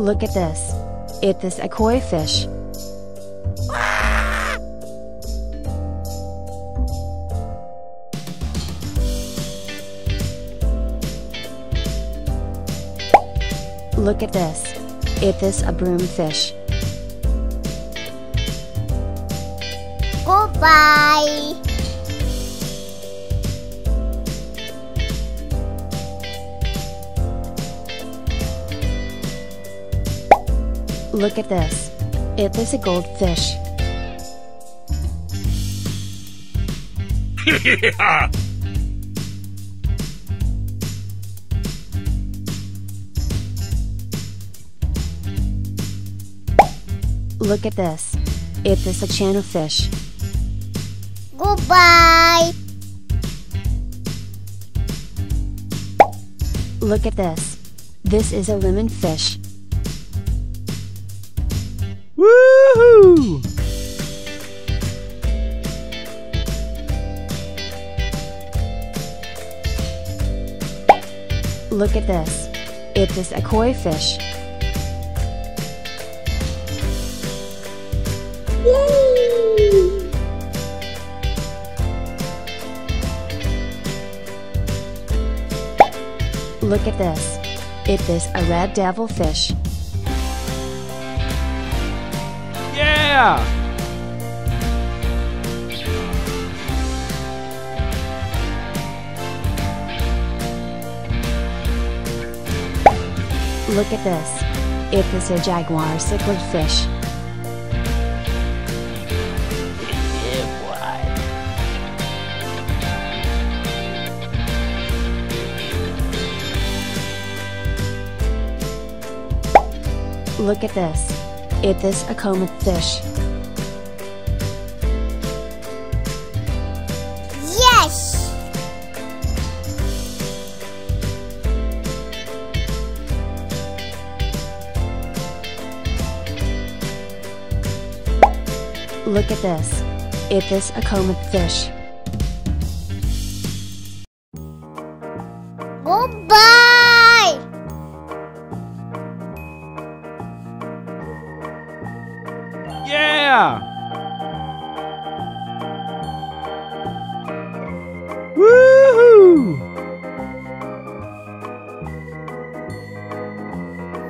Look at this. It is a koi fish. Look at this. It is a broomfish. Goodbye. Look at this. It is a goldfish. Look at this. It is a channel fish. Goodbye. Look at this. This is a lemon fish. Woohoo! Look at this. It is a koi fish. Look at this. It is a red devilfish. Yeah! Look at this. It is a jaguar cichlid fish. Look at this. It is a comet fish. Yes! Look at this. It is a comet fish. Goodbye! Yeah! Woohoo!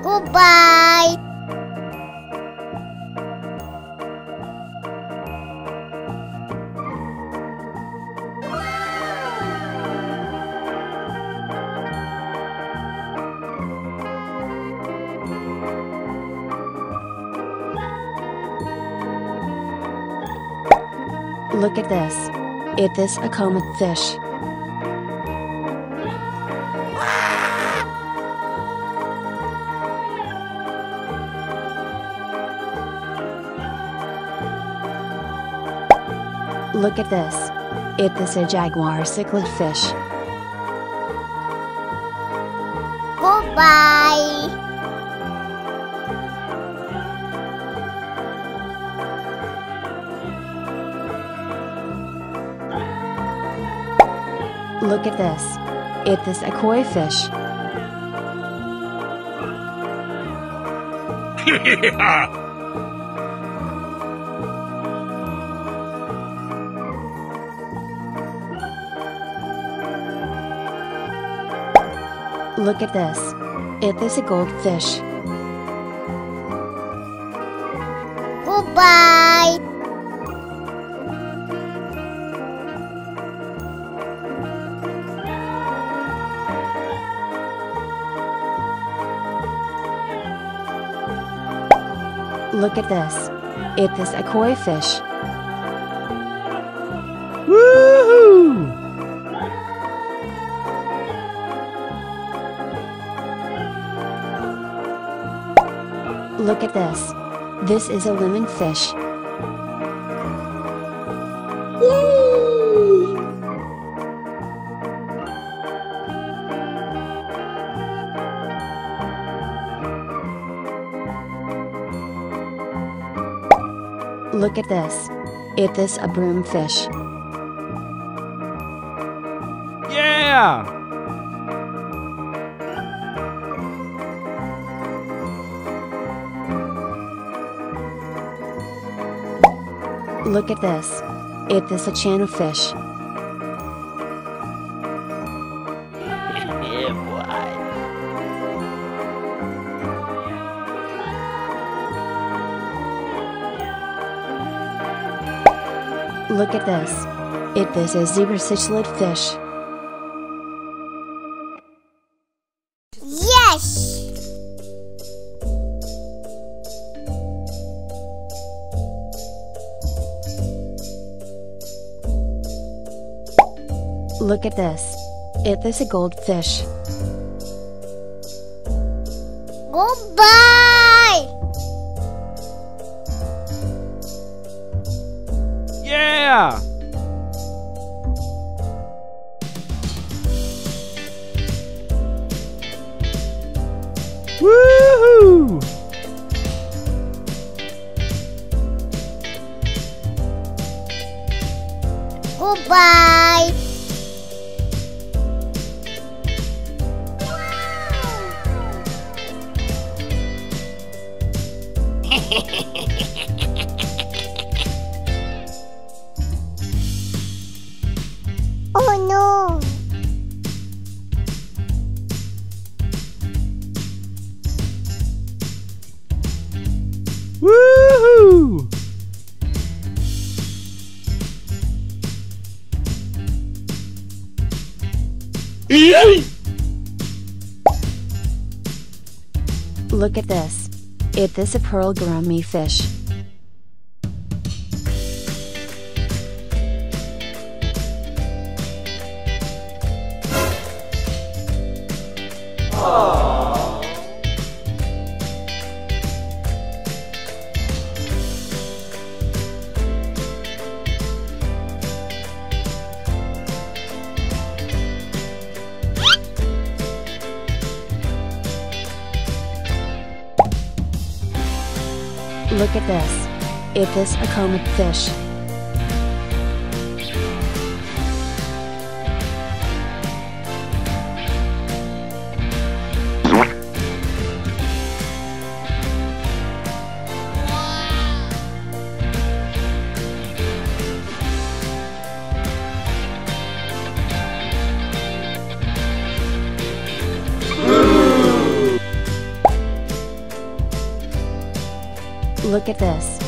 Goodbye! Look at this. It is a comet fish. Look at this. It is a jaguar cichlid fish. Goodbye! Look at this. It is a koi fish. Look at this. It is a goldfish. Goodbye! Look at this. It is a koi fish. Woohoo! Look at this. This is a lemon fish. Look at this. It is a broomfish. Yeah! Look at this. It is a channel fish. Yeah, boy. Look at this. It is a zebra cichlid fish. Yes. Look at this. It is a goldfish. Goodbye. Yeah! Woohoo! Goodbye. Oh no. Woohoo! Look at this. It is a pearl gourmet fish. Look at this. It is a comet fish. Look at this.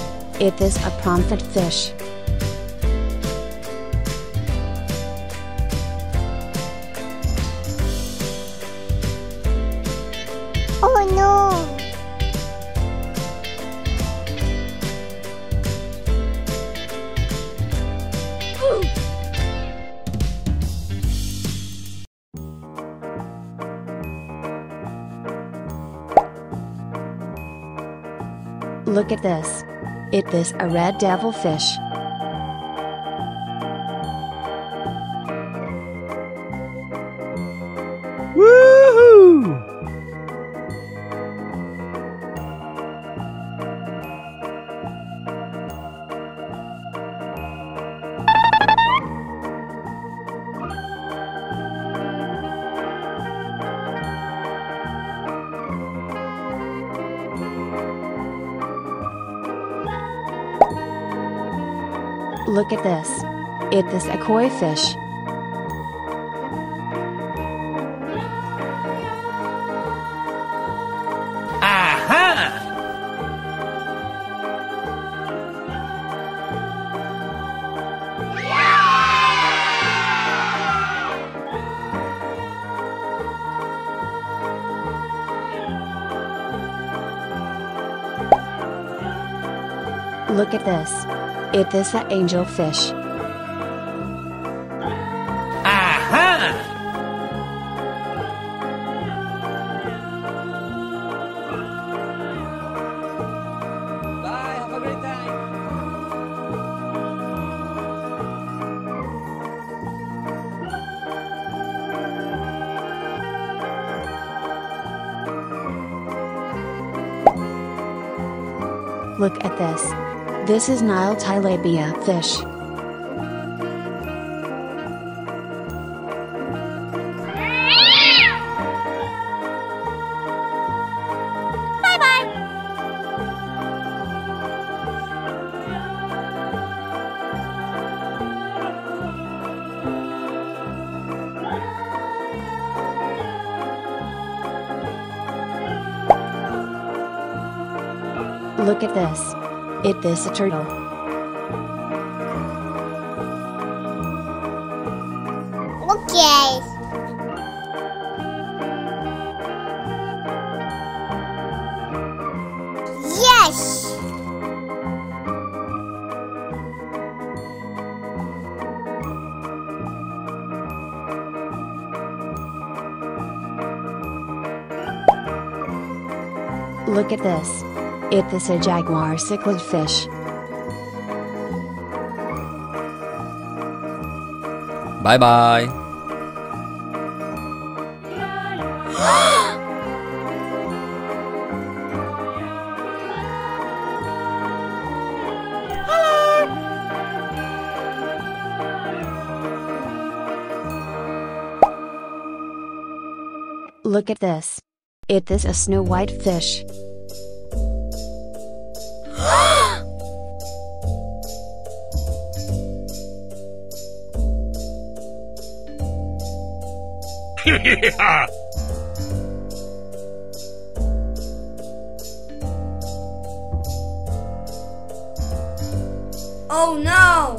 It is a prawnfit fish. Oh no. Look at this. It is a red devil fish. Woohoo! Look at this. It is a koi fish. Aha! Look at this. It is an angel fish. Aha! Bye, have a great time. Look at this. This is Nile tilapia fish. Bye bye. Look at this. Is this a turtle? Okay. Yes. Look at this. Is this a jaguar cichlid fish? Bye bye. Look at this. Is this a snow white fish? Yeah. Oh no!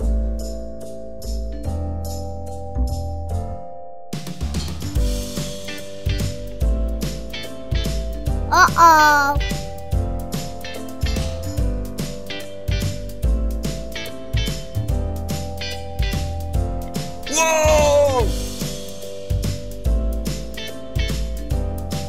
Uh-oh. Whoa!